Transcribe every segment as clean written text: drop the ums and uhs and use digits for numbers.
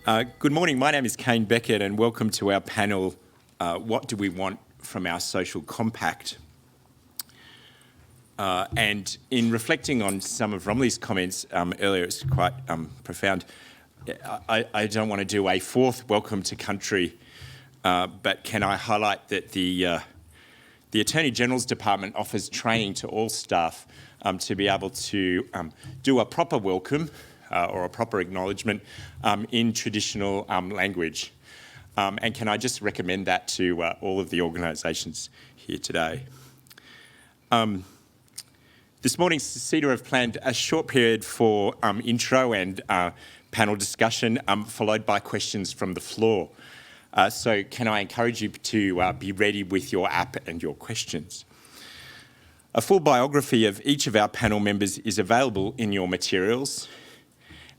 Good morning, my name is Kane Beckett and welcome to our panel, What Do We Want from Our Social Compact? And in reflecting on some of Romilly's comments earlier, it's quite profound. I don't want to do a fourth welcome to country, but can I highlight that the Attorney General's Department offers training to all staff to be able to do a proper welcome or a proper acknowledgement in traditional language. And can I just recommend that to all of the organisations here today. This morning, CEDA have planned a short period for intro and panel discussion, followed by questions from the floor. So can I encourage you to be ready with your app and your questions. A full biography of each of our panel members is available in your materials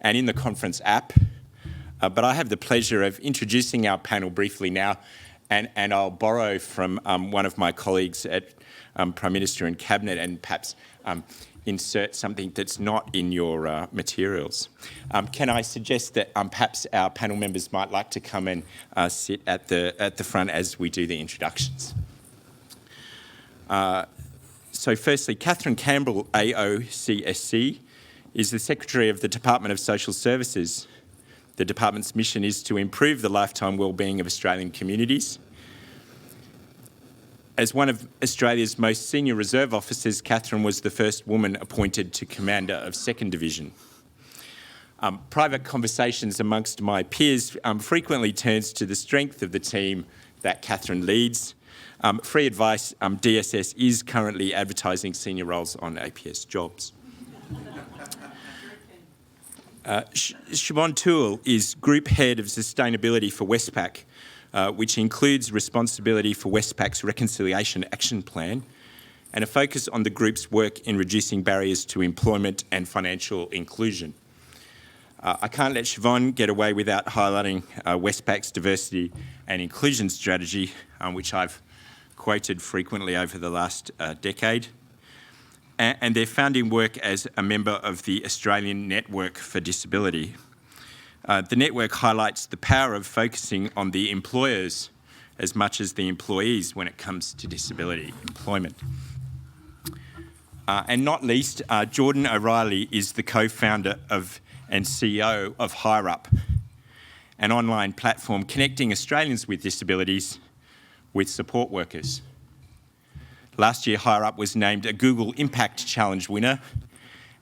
and in the conference app, but I have the pleasure of introducing our panel briefly now, and I'll borrow from one of my colleagues at Prime Minister and Cabinet and perhaps insert something that's not in your materials. Can I suggest that perhaps our panel members might like to come and sit at the front as we do the introductions. So firstly, Katherine Campbell, AOCSC, is the Secretary of the Department of Social Services. The department's mission is to improve the lifetime wellbeing of Australian communities. As one of Australia's most senior reserve officers, Katherine was the first woman appointed to Commander of 2nd Division. Private conversations amongst my peers frequently turns to the strength of the team that Katherine leads. Free advice, DSS is currently advertising senior roles on APS jobs. Siobhan Toole is Group Head of Sustainability for Westpac, which includes responsibility for Westpac's Reconciliation Action Plan and a focus on the group's work in reducing barriers to employment and financial inclusion. I can't let Siobhan get away without highlighting Westpac's diversity and inclusion strategy, which I've quoted frequently over the last decade, and their founding work as a member of the Australian Network for Disability. The network highlights the power of focusing on the employers as much as the employees when it comes to disability employment. And not least, Jordan O'Reilly is the co-founder of and CEO of HireUp, an online platform connecting Australians with disabilities with support workers. Last year, HireUp was named a Google Impact Challenge winner,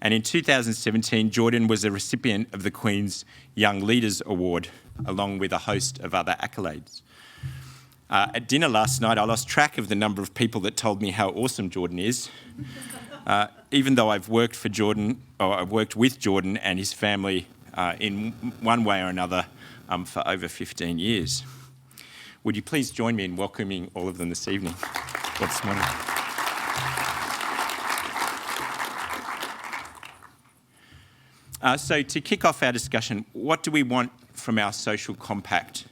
and in 2017, Jordan was a recipient of the Queen's Young Leaders Award, along with a host of other accolades. At dinner last night, I lost track of the number of people that told me how awesome Jordan is, even though I've worked with Jordan and his family in one way or another for over 15 years. Would you please join me in welcoming all of them this evening, or this morning? So to kick off our discussion, what do we want from our social compact?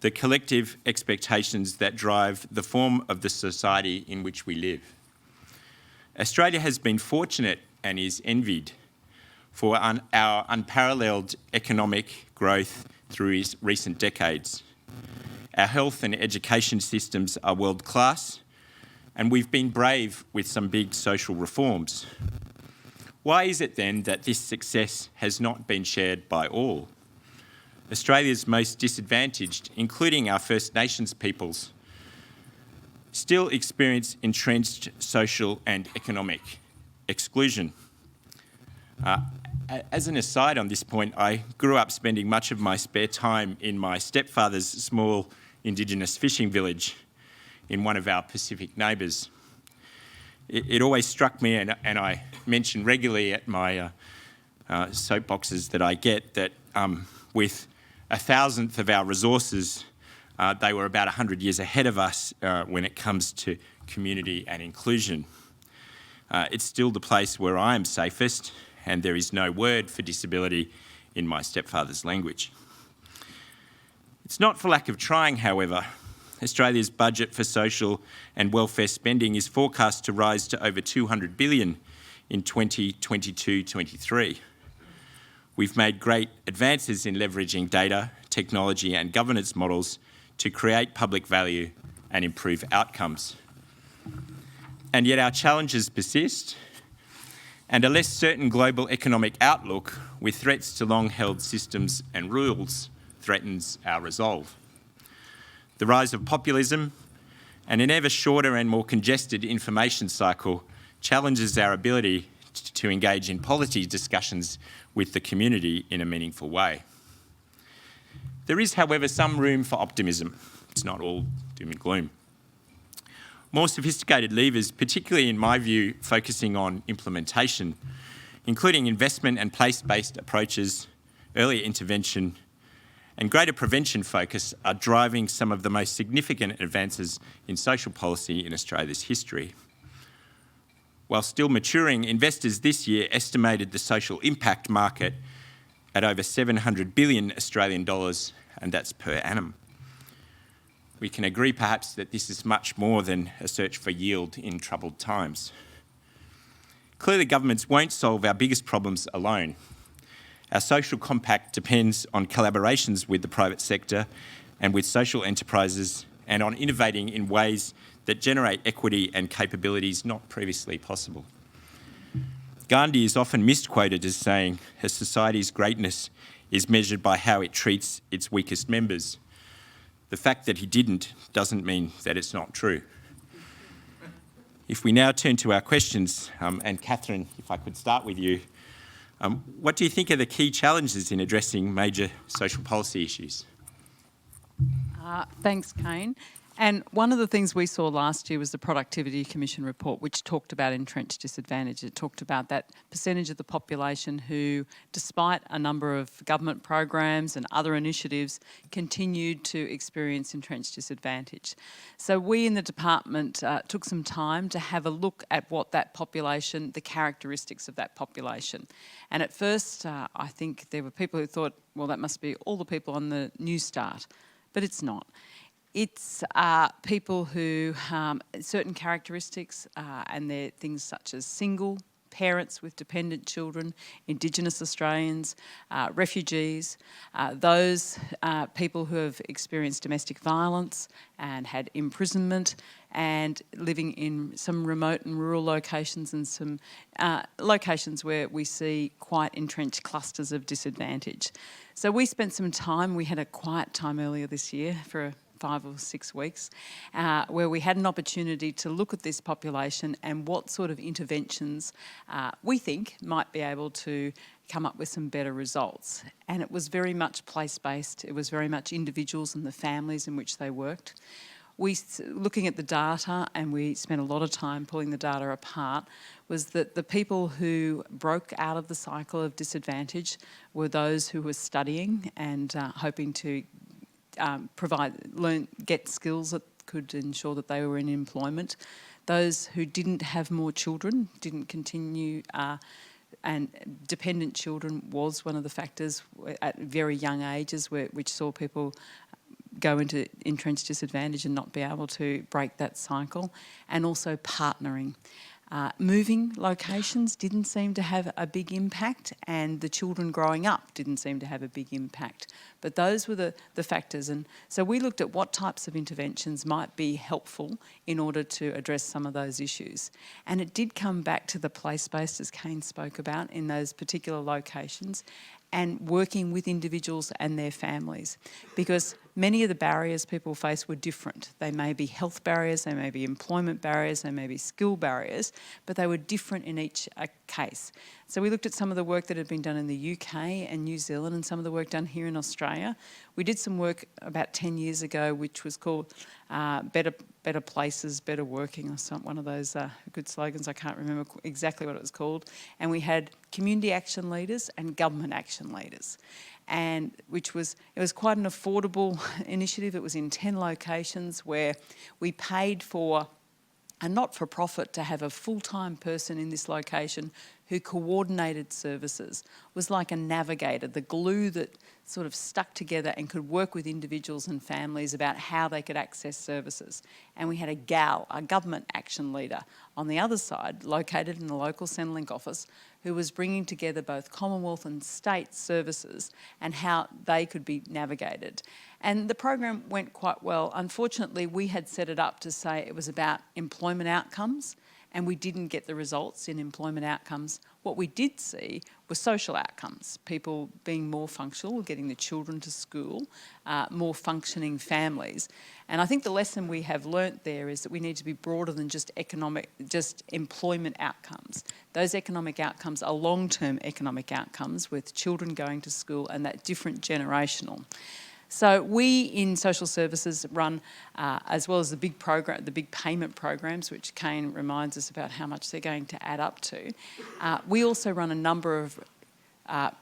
The collective expectations that drive the form of the society in which we live. Australia has been fortunate and is envied for our unparalleled economic growth through recent decades. Our health and education systems are world class, and we've been brave with some big social reforms. Why is it then that this success has not been shared by all? Australia's most disadvantaged, including our First Nations peoples, still experience entrenched social and economic exclusion. As an aside on this point, I grew up spending much of my spare time in my stepfather's small Indigenous fishing village in one of our Pacific neighbours. It always struck me, and I mention regularly at my soapboxes that I get, that with 1,000th of our resources, they were about 100 years ahead of us when it comes to community and inclusion. It's still the place where I am safest, and there is no word for disability in my stepfather's language. It's not for lack of trying, however. Australia's budget for social and welfare spending is forecast to rise to over $200 billion in 2022-23. We've made great advances in leveraging data technology and governance models to create public value and improve outcomes. And yet our challenges persist, and a less certain global economic outlook with threats to long-held systems and rules threatens our resolve. The rise of populism and an ever shorter and more congested information cycle challenges our ability to engage in policy discussions with the community in a meaningful way. There is, however, some room for optimism. It's not all doom and gloom. More sophisticated levers, particularly in my view, focusing on implementation, including investment and place-based approaches, earlier intervention, and greater prevention focus, are driving some of the most significant advances in social policy in Australia's history. While still maturing, investors this year estimated the social impact market at over 700 billion Australian dollars, and that's per annum. We can agree perhaps that this is much more than a search for yield in troubled times. Clearly, governments won't solve our biggest problems alone. Our social compact depends on collaborations with the private sector and with social enterprises, and on innovating in ways that generate equity and capabilities not previously possible. Gandhi is often misquoted as saying, a society's greatness is measured by how it treats its weakest members. The fact that he didn't doesn't mean that it's not true. If we now turn to our questions, and Katherine, if I could start with you, what do you think are the key challenges in addressing major social policy issues? Thanks, Kane. And one of the things we saw last year was the Productivity Commission report, which talked about entrenched disadvantage. It talked about that percentage of the population who, despite a number of government programs and other initiatives, continued to experience entrenched disadvantage. So we in the department took some time to have a look at what that population, the characteristics of that population. And at first, I think there were people who thought, well, that must be all the people on the New Start, but it's not. It's people who, certain characteristics, and they're things such as single, parents with dependent children, Indigenous Australians, refugees, those people who have experienced domestic violence and had imprisonment, and living in some remote and rural locations, and some locations where we see quite entrenched clusters of disadvantage. So we spent some time, we had a quiet time earlier this year for 5 or 6 weeks, where we had an opportunity to look at this population and what sort of interventions we think might be able to come up with some better results. And it was very much place-based. It was very much individuals and the families in which they worked. Looking at the data, and we spent a lot of time pulling the data apart, was that the people who broke out of the cycle of disadvantage were those who were studying and hoping to get skills that could ensure that they were in employment. Those who didn't have more children, didn't continue, and dependent children was one of the factors at very young ages which saw people go into entrenched disadvantage and not be able to break that cycle, and also partnering. Moving locations didn't seem to have a big impact, and the children growing up didn't seem to have a big impact. But those were the factors. And so we looked at what types of interventions might be helpful in order to address some of those issues. And it did come back to the place-based, as Kane spoke about, in those particular locations, and working with individuals and their families, because many of the barriers people face were different. They may be health barriers, they may be employment barriers, they may be skill barriers, but they were different in each case. So we looked at some of the work that had been done in the UK and New Zealand, and some of the work done here in Australia. We did some work about 10 years ago which was called Better Places, Better Working, or one of those good slogans. I can't remember exactly what it was called. And we had community action leaders and government action leaders, and it was quite an affordable initiative. It was in 10 locations where we paid for a not-for-profit to have a full-time person in this location who coordinated services, was like a navigator, the glue that sort of stuck together and could work with individuals and families about how they could access services. And we had a gal, a government action leader, on the other side, located in the local Centrelink office, who was bringing together both Commonwealth and state services and how they could be navigated. And the program went quite well. Unfortunately, we had set it up to say it was about employment outcomes, and we didn't get the results in employment outcomes. What we did see were social outcomes, people being more functional, getting the children to school, more functioning families. And I think the lesson we have learnt there is that we need to be broader than just employment outcomes. Those economic outcomes are long-term economic outcomes with children going to school and that different generational. So we in social services run, as well as the big payment programs, which Kane reminds us about how much they're going to add up to. We also run a number of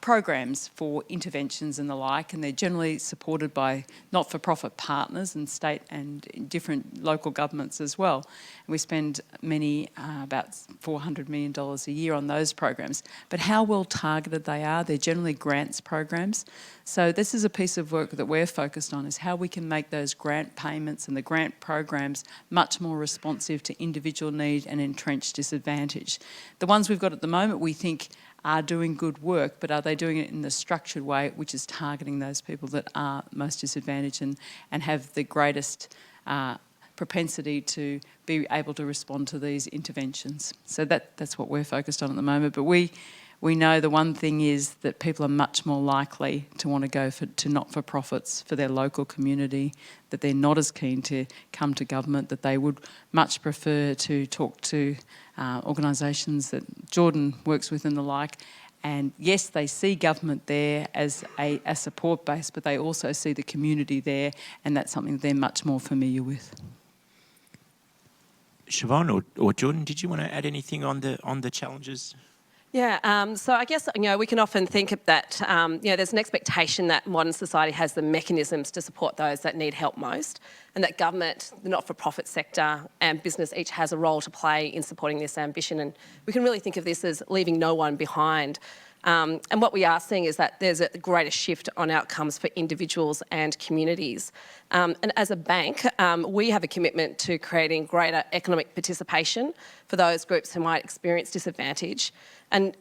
programs for interventions and the like, and they're generally supported by not-for-profit partners and state and different local governments as well. And we spend about $400 million a year on those programs. But how well targeted they are, they're generally grants programs. So this is a piece of work that we're focused on, is how we can make those grant payments and the grant programs much more responsive to individual need and entrenched disadvantage. The ones we've got at the moment, we think, are doing good work, but are they doing it in the structured way, which is targeting those people that are most disadvantaged and have the greatest propensity to be able to respond to these interventions? So that's what we're focused on at the moment. But we know the one thing is that people are much more likely to want to go to not-for-profits for their local community, that they're not as keen to come to government, that they would much prefer to talk to organisations that Jordan works with and the like. And yes, they see government there as a support base, but they also see the community there, and that's something they're much more familiar with. Siobhan or Jordan, did you want to add anything on the challenges? Yeah, so I guess, we can often think of that, there's an expectation that modern society has the mechanisms to support those that need help most, and that government, the not-for-profit sector and business each has a role to play in supporting this ambition. And we can really think of this as leaving no one behind. And what we are seeing is that there's a greater shift on outcomes for individuals and communities. And as a bank, we have a commitment to creating greater economic participation for those groups who might experience disadvantage. And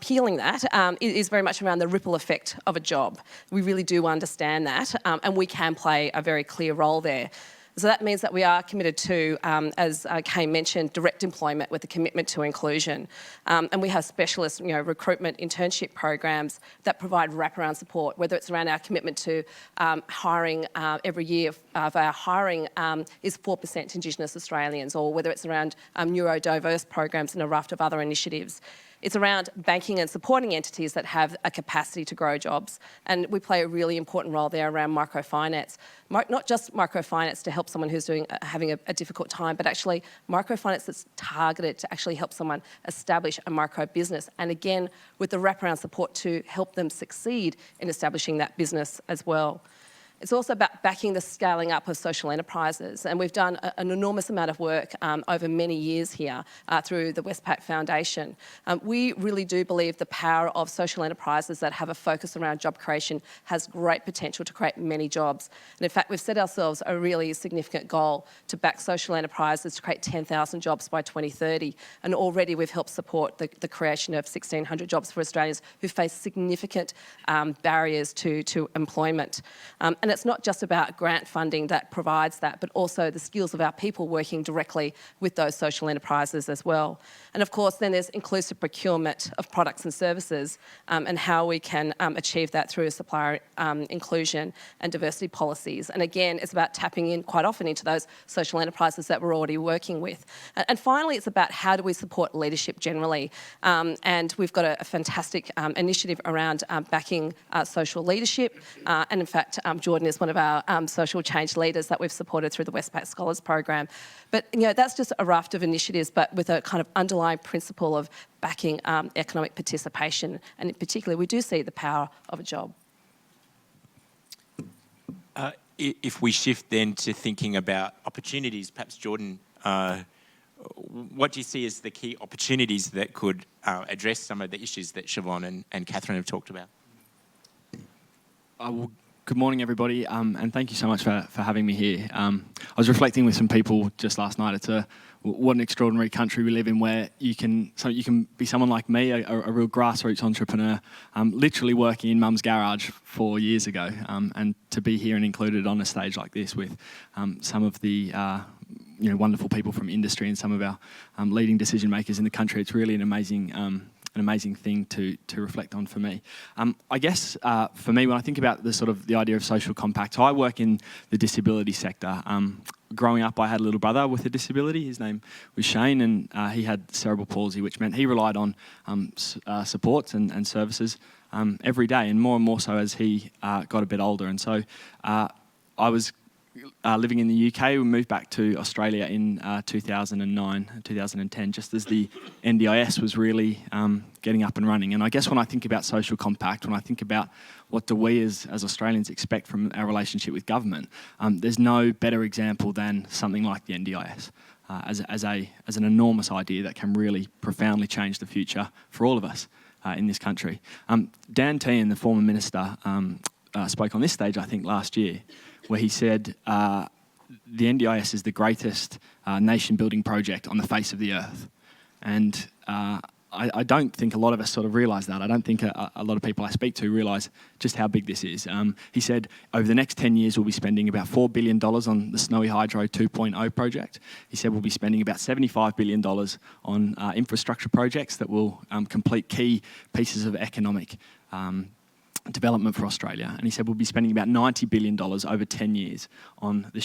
peeling that is very much around the ripple effect of a job. We really do understand that, and we can play a very clear role there. So that means that we are committed to, as Kay mentioned, direct employment with a commitment to inclusion. And we have specialist recruitment internship programs that provide wraparound support, whether it's around our commitment to hiring every year of our hiring is 4% Indigenous Australians, or whether it's around neurodiverse programs and a raft of other initiatives. It's around banking and supporting entities that have a capacity to grow jobs. And we play a really important role there around microfinance. Not just microfinance to help someone who's having a difficult time, but actually microfinance that's targeted to actually help someone establish a micro business. And again, with the wraparound support to help them succeed in establishing that business as well. It's also about backing the scaling up of social enterprises, and we've done an enormous amount of work over many years here through the Westpac Foundation. We really do believe the power of social enterprises that have a focus around job creation has great potential to create many jobs. And in fact, we've set ourselves a really significant goal to back social enterprises to create 10,000 jobs by 2030. And already we've helped support the creation of 1,600 jobs for Australians who face significant barriers to employment. And it's not just about grant funding that provides that, but also the skills of our people working directly with those social enterprises as well. And of course, then there's inclusive procurement of products and services and how we can achieve that through supplier inclusion and diversity policies. And again, it's about tapping in quite often into those social enterprises that we're already working with. And finally, it's about how do we support leadership generally. And we've got a fantastic initiative around backing social leadership. And in fact, Jordan is one of our social change leaders that we've supported through the Westpac Scholars Program. But that's just a raft of initiatives, but with a kind of underlying principle of backing economic participation. And in particular, we do see the power of a job. If we shift then to thinking about opportunities, perhaps Jordan, what do you see as the key opportunities that could address some of the issues that Siobhan and Katherine have talked about? Well, good morning, everybody, and thank you so much for having me here. I was reflecting with some people just last night. What an extraordinary country we live in, where you can be someone like me, a real grassroots entrepreneur, literally working in mum's garage 4 years ago, and to be here and included on a stage like this with some of the wonderful people from industry and some of our leading decision makers in the country. It's really an amazing thing to reflect on for me. I guess for me, when I think about the idea of social compact, so I work in the disability sector. Growing up, I had a little brother with a disability. His name was Shane, and he had cerebral palsy, which meant he relied on supports and services every day, and more so as he got a bit older. And so I was living in the UK. We moved back to Australia in 2009, 2010, just as the NDIS was really getting up and running. And I guess when I think about social compact, when I think about what do we as Australians expect from our relationship with government, there's no better example than something like the NDIS as an enormous idea that can really profoundly change the future for all of us in this country. Dan Tehan, the former minister, spoke on this stage, I think, last year, where he said the NDIS is the greatest nation-building project on the face of the earth. And I don't think a lot of us sort of realise that. I don't think a lot of people I speak to realise just how big this is. He said over the next 10 years we'll be spending about $4 billion on the Snowy Hydro 2.0 project. He said we'll be spending about $75 billion on infrastructure projects that will complete key pieces of economic development for Australia, and he said we'll be spending about $90 billion over 10 years on the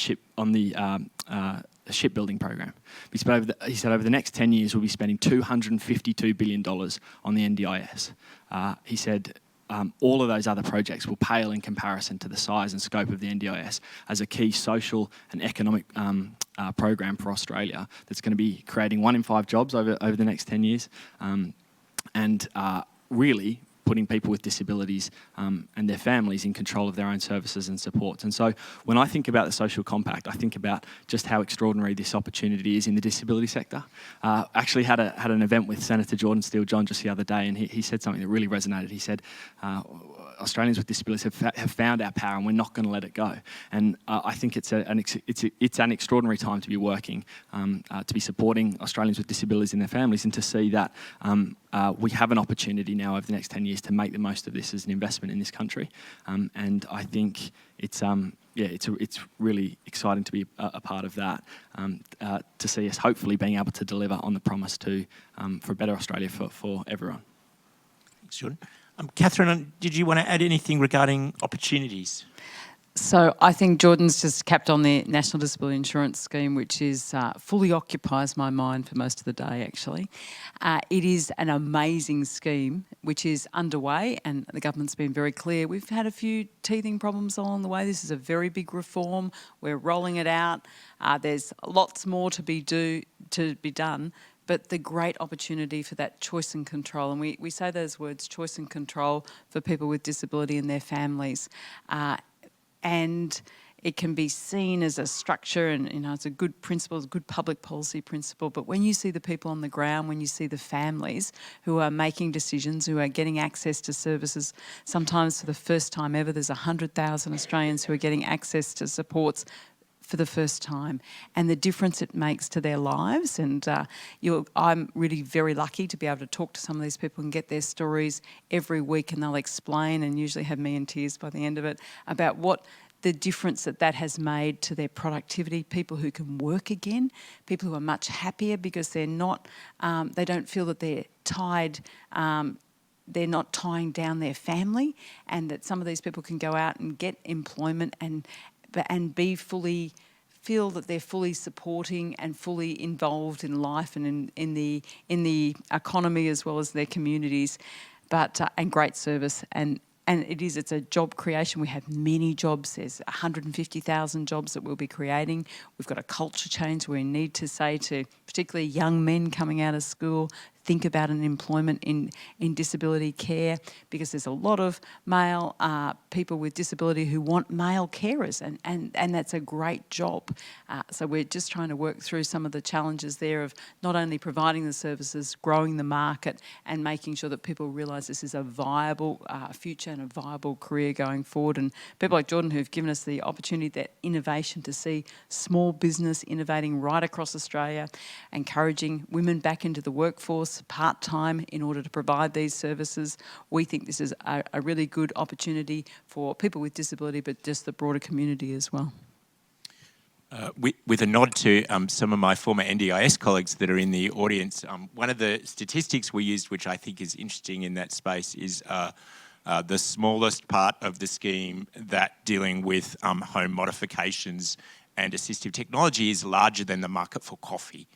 shipbuilding program. He said over the next 10 years we'll be spending $252 billion on the NDIS. He said all of those other projects will pale in comparison to the size and scope of the NDIS as a key social and economic program for Australia that's going to be creating 1 in 5 jobs over the next 10 years, and really putting people with disabilities and their families in control of their own services and supports. And so when I think about the social compact, I think about just how extraordinary this opportunity is in the disability sector. Actually had an event with Senator Jordan Steele-John just the other day, and he said something that really resonated. He said, Australians with disabilities have found our power and we're not going to let it go. And I think it's an extraordinary time to be working, to be supporting Australians with disabilities and their families, and to see that we have an opportunity now over the next 10 years to make the most of this as an investment in this country. And I think it's really exciting to be a part of that, to see us hopefully being able to deliver on the promise for a better Australia for everyone. Thanks, Jordan. Katherine, did you want to add anything regarding opportunities? So I think Jordan's just capped on the National Disability Insurance Scheme, which is fully occupies my mind for most of the day, actually. It is an amazing scheme which is underway, and the government's been very clear. We've had a few teething problems along the way. This is a very big reform. We're rolling it out. There's lots more to be done. But the great opportunity for that choice and control, and we say those words, choice and control, for people with disability and their families. And it can be seen as a structure, and it's a good principle, it's a good public policy principle. But when you see the people on the ground, when you see the families who are making decisions, who are getting access to services, sometimes for the first time ever, there's 100,000 Australians who are getting access to supports for the first time, and the difference it makes to their lives. And I'm really very lucky to be able to talk to some of these people and get their stories every week, and they'll explain, and usually have me in tears by the end of it, about what the difference that has made to their productivity, people who can work again, people who are much happier because they're not, they don't feel that they're tied, they're not tying down their family, and that some of these people can go out and get employment and feel that they're fully supporting and fully involved in life and in the economy as well as their communities, and great service. And it's a job creation. We have many jobs. There's 150,000 jobs that we'll be creating. We've got a culture change where we need to say to particularly young men coming out of school, think about an employment in disability care, because there's a lot of male people with disability who want male carers, and that's a great job. So we're just trying to work through some of the challenges there of not only providing the services, growing the market, and making sure that people realise this is a viable future and a viable career going forward. And people like Jordan who've given us the opportunity, that innovation, to see small business innovating right across Australia, encouraging women back into the workforce part-time in order to provide these services. We think this is a really good opportunity for people with disability, but just the broader community as well. With a nod to some of my former NDIS colleagues that are in the audience, one of the statistics we used, which I think is interesting in that space, is the smallest part of the scheme that dealing with home modifications and assistive technology is larger than the market for coffee.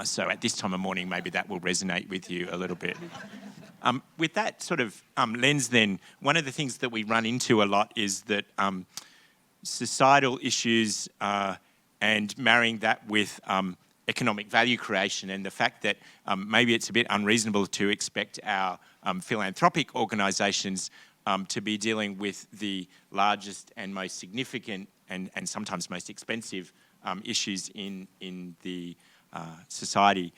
So at this time of morning, maybe that will resonate with you a little bit. With that sort of lens then, one of the things that we run into a lot is that societal issues and marrying that with economic value creation, and the fact that maybe it's a bit unreasonable to expect our philanthropic organisations to be dealing with the largest and most significant and sometimes most expensive issues in the society.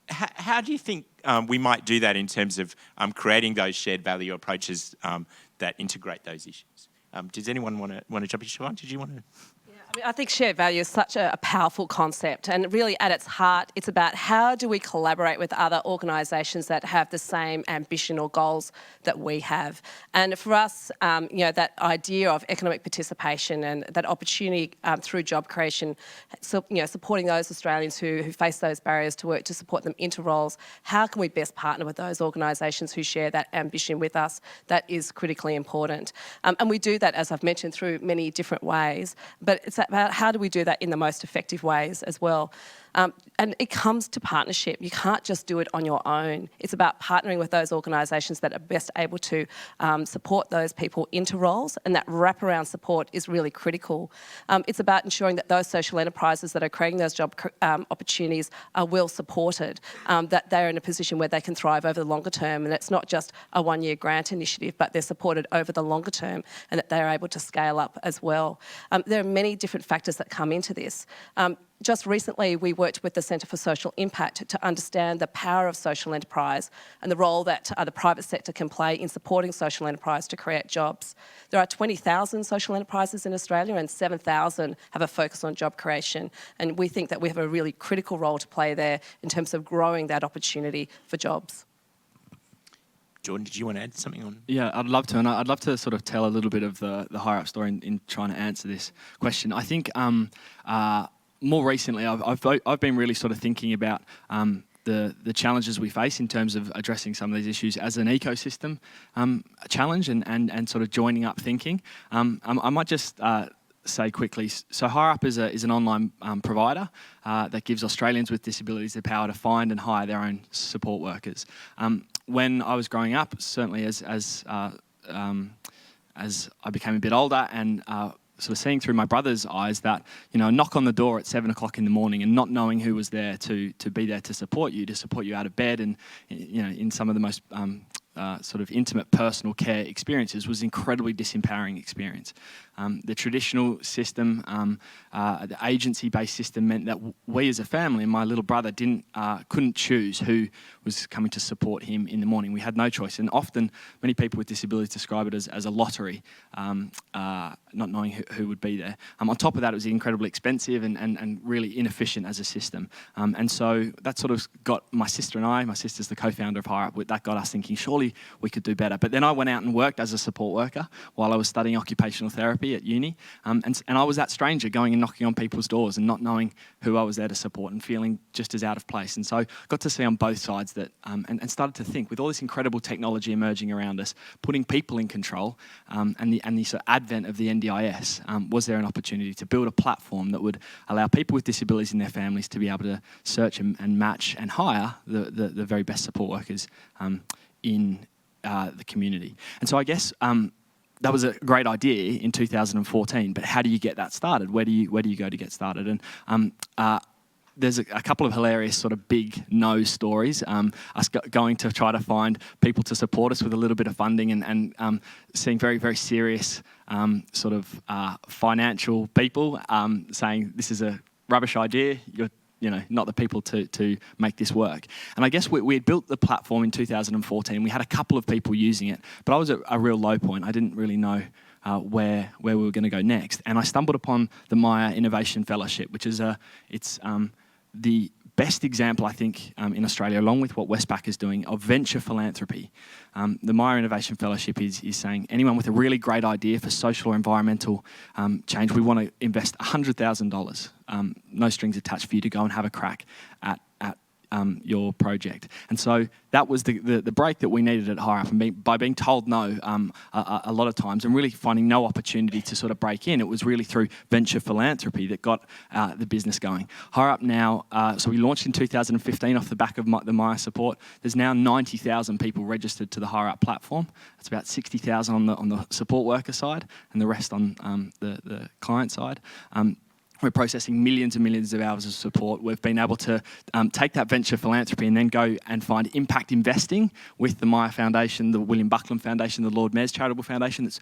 How do you think we might do that in terms of creating those shared value approaches that integrate those issues? Does anyone want to jump in? Siobhan, did you want to? I think shared value is such a powerful concept, and really at its heart, it's about how do we collaborate with other organisations that have the same ambition or goals that we have. And for us, that idea of economic participation and that opportunity through job creation, so, supporting those Australians who face those barriers to work, to support them into roles, how can we best partner with those organisations who share that ambition with us? That is critically important. And we do that, as I've mentioned, through many different ways, but it's about how do we do that in the most effective ways as well. And it comes to partnership. You can't just do it on your own. It's about partnering with those organisations that are best able to support those people into roles, and that wraparound support is really critical. It's about ensuring that those social enterprises that are creating those job opportunities are well supported, that they're in a position where they can thrive over the longer term, and it's not just a one-year grant initiative, but they're supported over the longer term, and that they're able to scale up as well. There are many different factors that come into this. Just recently, we worked with the Centre for Social Impact to understand the power of social enterprise and the role that the private sector can play in supporting social enterprise to create jobs. There are 20,000 social enterprises in Australia, and 7,000 have a focus on job creation. And we think that we have a really critical role to play there in terms of growing that opportunity for jobs. Jordan, did you want to add something on? Yeah, I'd love to, and I'd love to sort of tell a little bit of the higher up story in trying to answer this question. I think more recently, I've been really sort of thinking about the challenges we face in terms of addressing some of these issues as an ecosystem challenge and sort of joining up thinking. I might just say quickly, so Higher Up is an online provider that gives Australians with disabilities the power to find and hire their own support workers. When I was growing up, certainly as I became a bit older and sort of seeing through my brother's eyes that, a knock on the door at 7 o'clock in the morning and not knowing who was there to be there to support you out of bed, and, in some of the most sort of intimate personal care experiences was incredibly disempowering experience. The traditional system, the agency-based system meant that we as a family and my little brother couldn't choose who was coming to support him in the morning. We had no choice, and often many people with disabilities describe it as a lottery, not knowing who would be there. On top of that, it was incredibly expensive and really inefficient as a system. And so that sort of got my sister and I, my sister's the co-founder of Higher Up, that got us thinking, surely we could do better. But then I went out and worked as a support worker while I was studying occupational therapy at uni, and I was that stranger going and knocking on people's doors and not knowing who I was there to support and feeling just as out of place. And so got to see on both sides that, and started to think, with all this incredible technology emerging around us, putting people in control, and the sort of advent of the NDIS, was there an opportunity to build a platform that would allow people with disabilities and their families to be able to search and match and hire the very best support workers in the community. And so I guess that was a great idea in 2014, but how do you get that started? Where do you go to get started? And there's a couple of hilarious sort of big no stories. Us going to try to find people to support us with a little bit of funding and seeing very, very serious sort of financial people saying this is a rubbish idea. You're not the people to make this work. And I guess we had built the platform in 2014. We had a couple of people using it, but I was at a real low point. I didn't really know where we were going to go next. And I stumbled upon the Meyer Innovation Fellowship, which is the best example, I think, in Australia, along with what Westpac is doing, of venture philanthropy. The Meyer Innovation Fellowship is saying anyone with a really great idea for social or environmental change, we want to invest $100,000, no strings attached, for you to go and have a crack at your project. And so that was the break that we needed at HireUp, and by being told no a lot of times and really finding no opportunity to sort of break in, it was really through venture philanthropy that got the business going. HireUp now, so we launched in 2015 off the back of the Meyer support. There's now 90,000 people registered to the HireUp platform. That's about 60,000 on the support worker side and the rest on the client side. We're processing millions and millions of hours of support. We've been able to take that venture philanthropy and then go and find impact investing with the Meyer Foundation, the William Buckland Foundation, the Lord Mayor's Charitable Foundation that's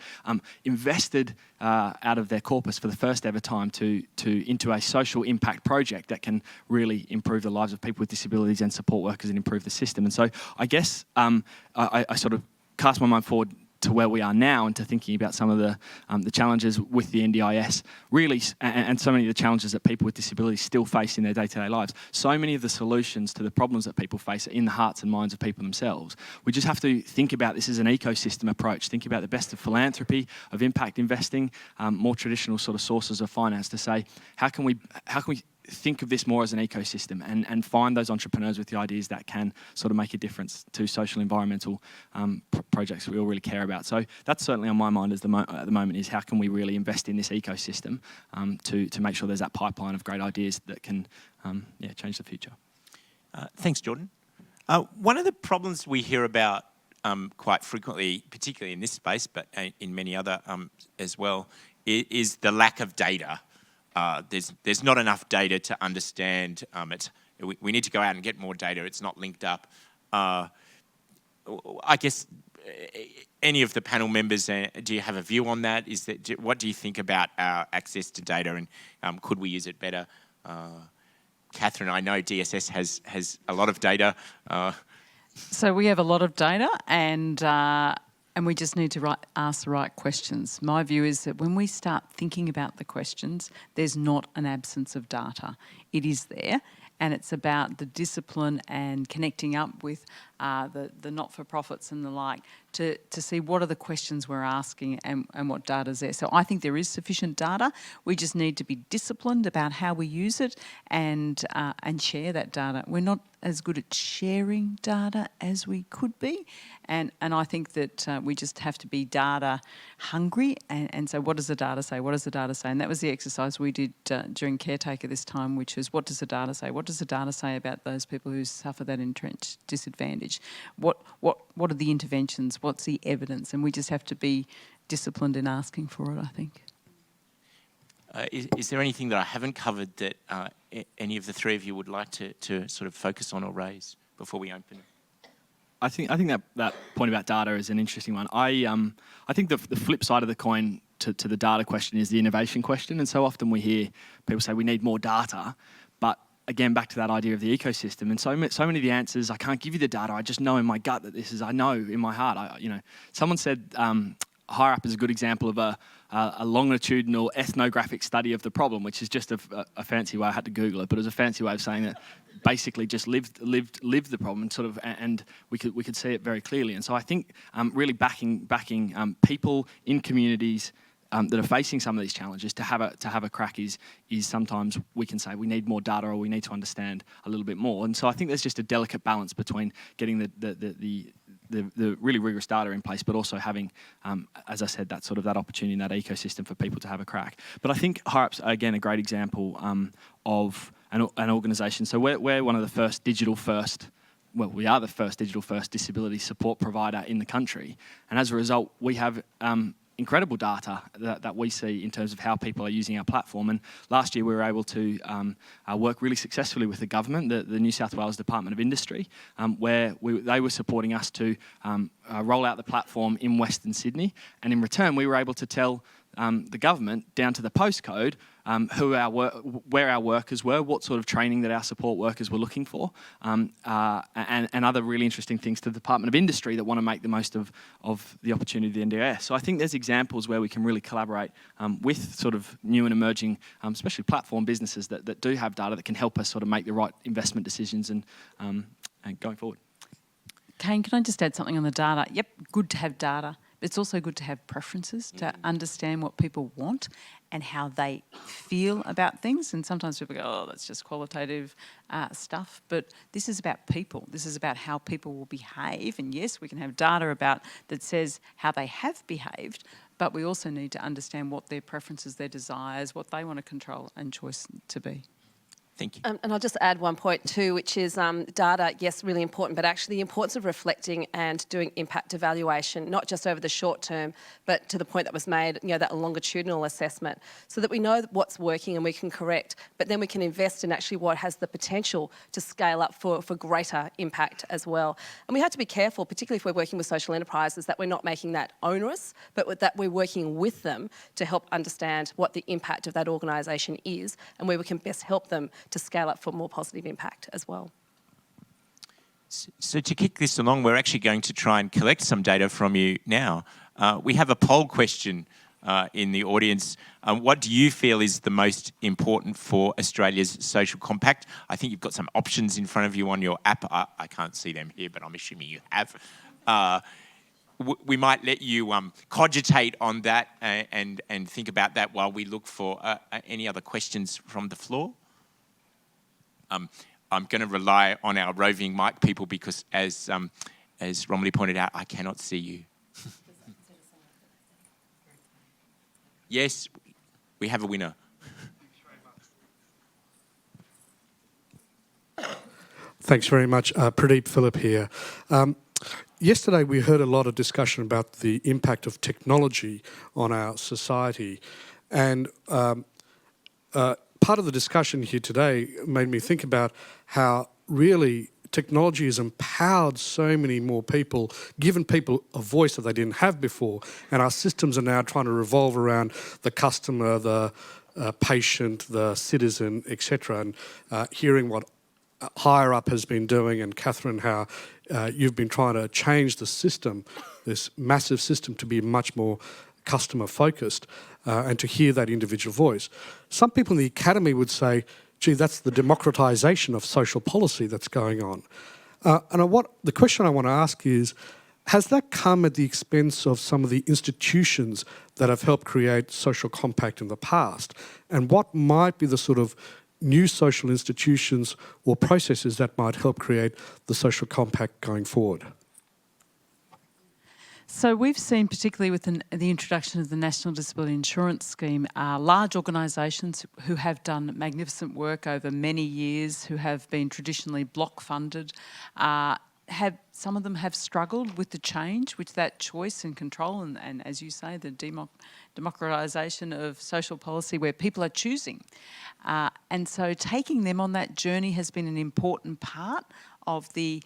invested out of their corpus for the first ever time into a social impact project that can really improve the lives of people with disabilities and support workers and improve the system. And so I guess I sort of cast my mind forward to where we are now and to thinking about some of the challenges with the NDIS, really, and so many of the challenges that people with disabilities still face in their day-to-day lives. So many of the solutions to the problems that people face are in the hearts and minds of people themselves. We just have to think about this as an ecosystem approach, think about the best of philanthropy, of impact investing, more traditional sort of sources of finance to say, how can we think of this more as an ecosystem and find those entrepreneurs with the ideas that can sort of make a difference to social environmental projects we all really care about. So that's certainly on my mind at the moment, is how can we really invest in this ecosystem to make sure there's that pipeline of great ideas that can change the future. Thanks, Jordan. One of the problems we hear about quite frequently, particularly in this space, but in many other as well, is the lack of data. There's not enough data to understand it. We need to go out and get more data. It's not linked up. I guess any of the panel members, do you have a view on that? What do you think about our access to data, and could we use it better? Catherine, I know DSS has a lot of data. So we have a lot of data, and we just need to ask the right questions. My view is that when we start thinking about the questions, there's not an absence of data. It is there, and it's about the discipline and connecting up with the not-for-profits and the like to see what are the questions we're asking and what data's there. So I think there is sufficient data. We just need to be disciplined about how we use it and share that data. We're not as good at sharing data as we could be, and I think that we just have to be data hungry and so what does the data say? What does the data say? And that was the exercise we did during Caretaker this time, which was what does the data say? What does the data say about those people who suffer that entrenched disadvantage? What are the interventions? What's the evidence? And we just have to be disciplined in asking for it, I think. Is there anything that I haven't covered that any of the three of you would like to sort of focus on or raise before we open it? I think that point about data is an interesting one. I think the flip side of the coin to the data question is the innovation question. And so often we hear people say we need more data, but again, back to that idea of the ecosystem. And so many of the answers, I can't give you the data. I just know in my gut that this is, I know in my heart. Someone said HireUp is a good example of a longitudinal ethnographic study of the problem, which is just a fancy way. I had to Google it, but it was a fancy way of saying that basically just lived the problem and sort of, and we could see it very clearly. And so I think really backing people in communities that are facing some of these challenges to have a crack is sometimes we can say we need more data or we need to understand a little bit more. And so I think there's just a delicate balance between getting the really rigorous data in place, but also having, as I said, that opportunity in that ecosystem for people to have a crack. But I think HireUp's again a great example of an organisation. So we're one of the first we are the first digital first disability support provider in the country, and as a result, we have incredible data that we see in terms of how people are using our platform. And last year we were able to work really successfully with the government, the New South Wales Department of Industry, where they were supporting us to roll out the platform in Western Sydney. And in return, we were able to tell the government down to the postcode where our workers were, what sort of training that our support workers were looking for, and other really interesting things to the Department of Industry that want to make the most of the opportunity of the NDIS. So I think there's examples where we can really collaborate with sort of new and emerging, especially platform businesses that do have data that can help us sort of make the right investment decisions and going forward. Kane, can I just add something on the data? Yep, good to have data. It's also good to have preferences, to understand what people want and how they feel about things. And sometimes people go, oh, that's just qualitative stuff. But this is about people. This is about how people will behave. And yes, we can have data about that says how they have behaved, but we also need to understand what their preferences, their desires, what they want to control and choice to be. Thank you. And I'll just add one point too, which is data, yes, really important, but actually the importance of reflecting and doing impact evaluation, not just over the short term, but to the point that was made, that longitudinal assessment, so that we know what's working and we can correct, but then we can invest in actually what has the potential to scale up for greater impact as well. And we have to be careful, particularly if we're working with social enterprises, that we're not making that onerous, but that we're working with them to help understand what the impact of that organisation is and where we can best help them to scale up for more positive impact as well. So to kick this along, we're actually going to try and collect some data from you now. We have a poll question in the audience. What do you feel is the most important for Australia's social compact? I think you've got some options in front of you on your app. I can't see them here, but I'm assuming you have. We might let you cogitate on that and think about that while we look for any other questions from the floor. I'm going to rely on our roving mic people because, as Romilly pointed out, I cannot see you. Yes, we have a winner. Thanks very much. Pradeep Phillip here. Yesterday we heard a lot of discussion about the impact of technology on our society, and part of the discussion here today made me think about how really technology has empowered so many more people, given people a voice that they didn't have before, and our systems are now trying to revolve around the customer, the patient, the citizen, etc. And hearing what Higher Up has been doing, and Katherine, how you've been trying to change the system, this massive system, to be much more customer focused, and to hear that individual voice. Some people in the academy would say, gee, that's the democratisation of social policy that's going on. And the question I want to ask is, has that come at the expense of some of the institutions that have helped create social compact in the past? And what might be the sort of new social institutions or processes that might help create the social compact going forward? So we've seen, particularly with the introduction of the National Disability Insurance Scheme, large organisations who have done magnificent work over many years, who have been traditionally block funded, some of them have struggled with the change, with that choice and control, and as you say, the democratisation of social policy where people are choosing. And so taking them on that journey has been an important part of the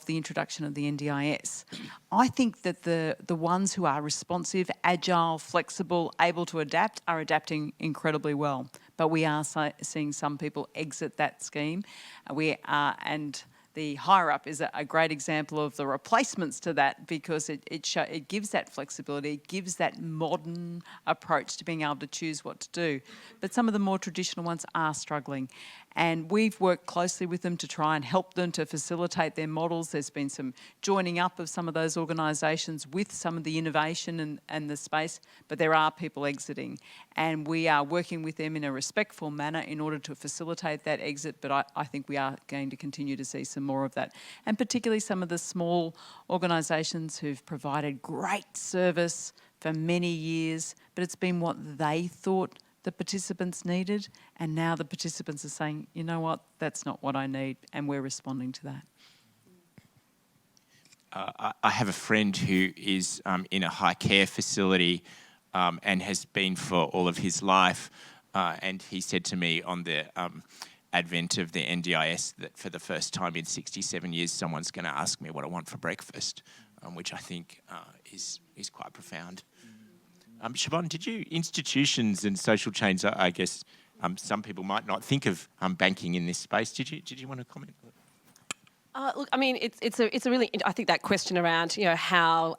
introduction of the NDIS. I think that the ones who are responsive, agile, flexible, able to adapt are adapting incredibly well. But we are seeing some people exit that scheme. And the Higher Up is a great example of the replacements to that, because it gives that flexibility, it gives that modern approach to being able to choose what to do. But some of the more traditional ones are struggling. And we've worked closely with them to try and help them to facilitate their models. There's been some joining up of some of those organisations with some of the innovation and the space, but there are people exiting. And we are working with them in a respectful manner in order to facilitate that exit, but I think we are going to continue to see some more of that. And particularly some of the small organisations who've provided great service for many years, but it's been what they thought the participants needed, and now the participants are saying, you know what, that's not what I need, and we're responding to that. I have a friend who is in a high care facility and has been for all of his life. And he said to me on the advent of the NDIS that for the first time in 67 years, someone's going to ask me what I want for breakfast, which I think is quite profound. Siobhan, did you, institutions and social change, I guess some people might not think of banking in this space. Did you want to comment? Look, I mean, it's a really, I think that question around, how,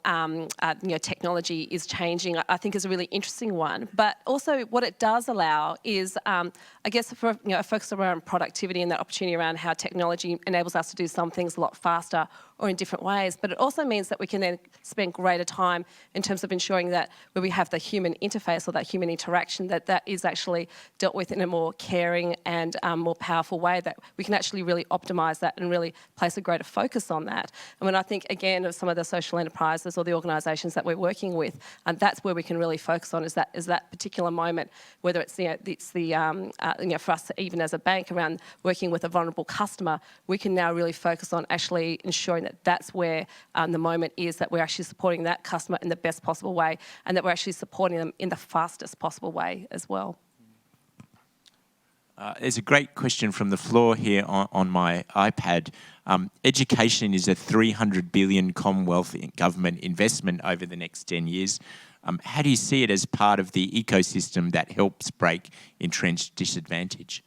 technology is changing, I think is a really interesting one. But also what it does allow is, I guess, for, a focus around productivity and that opportunity around how technology enables us to do some things a lot faster or in different ways. But it also means that we can then spend greater time in terms of ensuring that where we have the human interface or that human interaction, that is actually dealt with in a more caring and more powerful way, that we can actually really optimise that and really place a greater focus on that. And when I think, again, of some of the social enterprises or the organisations that we're working with, that's where we can really focus on is that particular moment, whether it's, for us, even as a bank, around working with a vulnerable customer, we can now really focus on actually ensuring that that's where the moment is, that we're actually supporting that customer in the best possible way and that we're actually supporting them in the fastest possible way as well. There's a great question from the floor here on my iPad. Education is a $300 billion Commonwealth government investment over the next 10 years. How do you see it as part of the ecosystem that helps break entrenched disadvantage?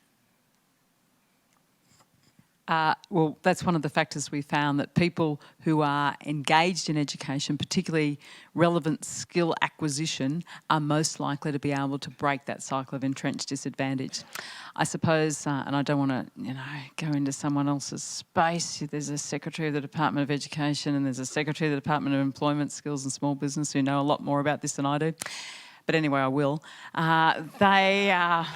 Well, that's one of the factors we found, that people who are engaged in education, particularly relevant skill acquisition, are most likely to be able to break that cycle of entrenched disadvantage. I suppose, and I don't want to, go into someone else's space. There's a Secretary of the Department of Education and there's a Secretary of the Department of Employment, Skills and Small Business who know a lot more about this than I do. But anyway, I will. They are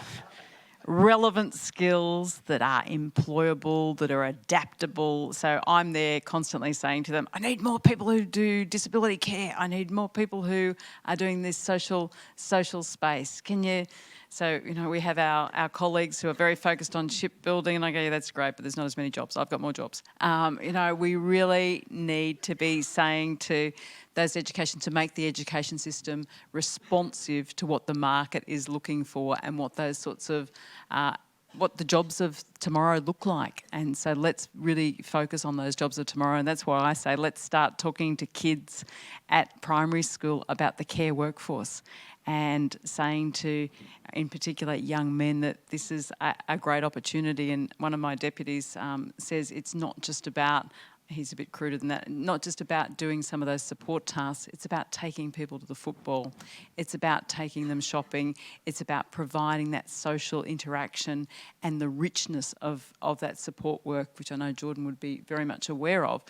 relevant skills that are employable, that are adaptable. So I'm there constantly saying to them, I need more people who do disability care. I need more people who are doing this social space. Can you? So, we have our colleagues who are very focused on shipbuilding, and I go, yeah, that's great, but there's not as many jobs. I've got more jobs. We really need to be saying to those education, to make the education system responsive to what the market is looking for and what those sorts of, what the jobs of tomorrow look like. And so let's really focus on those jobs of tomorrow. And that's why I say let's start talking to kids at primary school about the care workforce and saying to, in particular, young men that this is a great opportunity. And one of my deputies says it's not just about, he's a bit cruder than that, not just about doing some of those support tasks, it's about taking people to the football, it's about taking them shopping, it's about providing that social interaction and the richness of that support work, which I know Jordan would be very much aware of.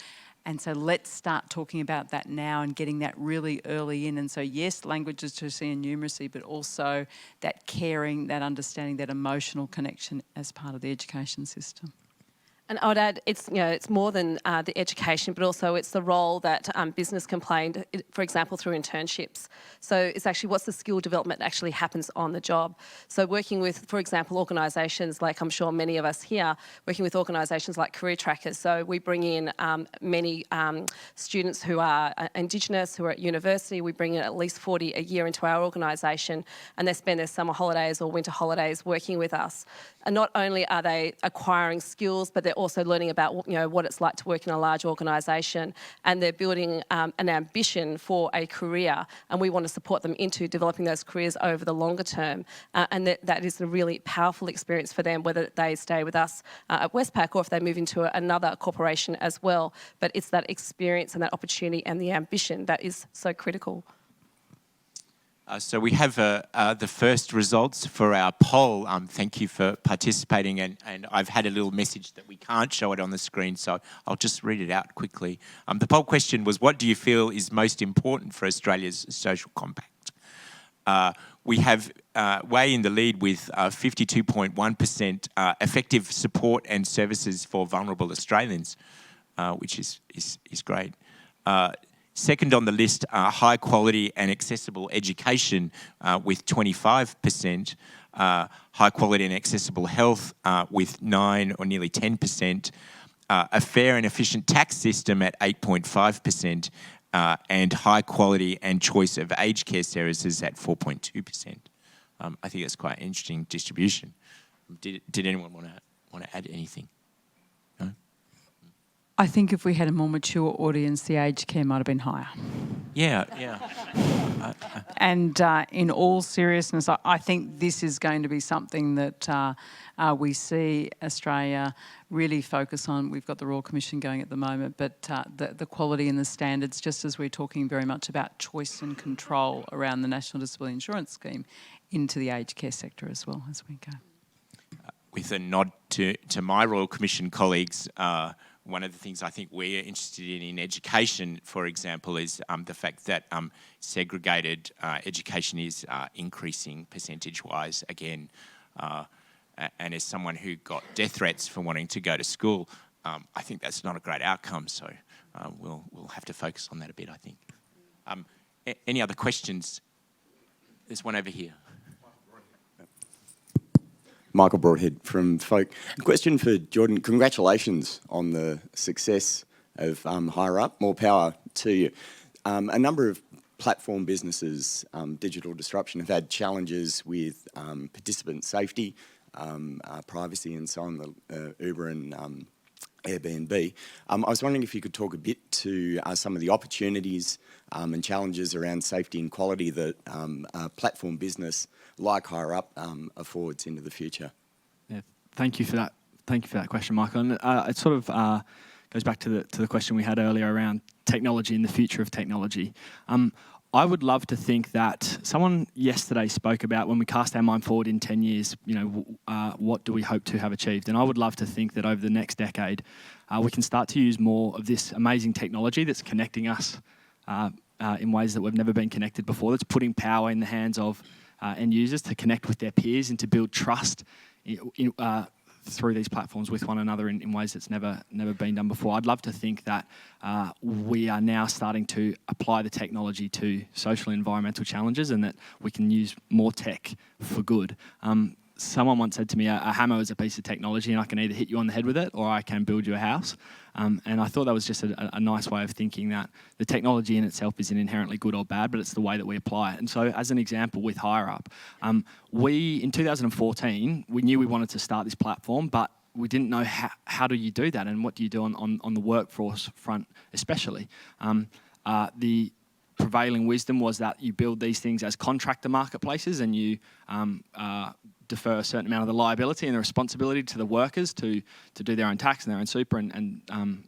And so let's start talking about that now and getting that really early in. And so yes, language literacy and numeracy, but also that caring, that understanding, that emotional connection as part of the education system. And I would add, it's more than the education, but also it's the role that business can play, for example, through internships. So it's actually what's the skill development that actually happens on the job. So working with, for example, organisations like, I'm sure many of us here, working with organisations like Career Trackers. So we bring in many students who are Indigenous, who are at university. We bring in at least 40 a year into our organisation, and they spend their summer holidays or winter holidays working with us. And not only are they acquiring skills, but they're also learning about what it's like to work in a large organisation, and they're building an ambition for a career, and we want to support them into developing those careers over the longer term, and that is a really powerful experience for them, whether they stay with us at Westpac or if they move into another corporation as well. But it's that experience and that opportunity and the ambition that is so critical. So we have the first results for our poll. Thank you for participating, and I've had a little message that we can't show it on the screen, so I'll just read it out quickly. The poll question was, what do you feel is most important for Australia's social compact? We have way in the lead with 52.1% effective support and services for vulnerable Australians, which is great. Second on the list, high quality and accessible education with 25%, high quality and accessible health with 9 or nearly 10%, a fair and efficient tax system at 8.5%, and high quality and choice of aged care services at 4.2%. I think that's quite an interesting distribution. Did anyone want to add anything? No? I think if we had a more mature audience, the aged care might have been higher. Yeah. And in all seriousness, I think this is going to be something that we see Australia really focus on. We've got the Royal Commission going at the moment, but the quality and the standards, just as we're talking very much about choice and control around the National Disability Insurance Scheme, into the aged care sector as well as we go. With a nod to my Royal Commission colleagues, one of the things I think we're interested in education, for example, is the fact that segregated education is increasing percentage-wise again. And as someone who got death threats for wanting to go to school, I think that's not a great outcome. So we'll have to focus on that a bit, I think. Any other questions? There's one over here. Michael Broadhead from Folk. Question for Jordan. Congratulations on the success of Higher Up. More power to you. A number of platform businesses, digital disruption, have had challenges with participant safety, privacy and so on, the Uber and Airbnb. I was wondering if you could talk a bit to some of the opportunities and challenges around safety and quality that a platform business like Higher Up affords into the future. Yeah, thank you for that. Thank you for that question, Michael. And it sort of goes back to the question we had earlier around technology and the future of technology. I would love to think that someone yesterday spoke about when we cast our mind forward in 10 years, what do we hope to have achieved? And I would love to think that over the next decade, we can start to use more of this amazing technology that's connecting us in ways that we've never been connected before, that's putting power in the hands of end users to connect with their peers and to build trust through these platforms with one another in ways that's never been done before. I'd love to think that we are now starting to apply the technology to social and environmental challenges and that we can use more tech for good. Someone once said to me, a hammer is a piece of technology and I can either hit you on the head with it or I can build you a house. And I thought that was just a nice way of thinking that the technology in itself isn't inherently good or bad, but it's the way that we apply it. And so as an example with Higher Up, in 2014, we knew we wanted to start this platform, but we didn't know how do you do that and what do you do on the workforce front especially. The prevailing wisdom was that you build these things as contractor marketplaces and you defer a certain amount of the liability and the responsibility to the workers to do their own tax and their own super and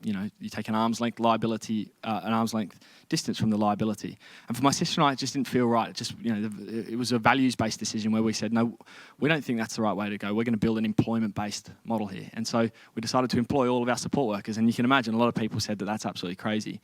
you take an arm's length liability, an arm's length distance from the liability. And for my sister and I, it just didn't feel right. It was a values-based decision where we said, no, we don't think that's the right way to go. We're going to build an employment-based model here. And so we decided to employ all of our support workers. And you can imagine a lot of people said that that's absolutely crazy.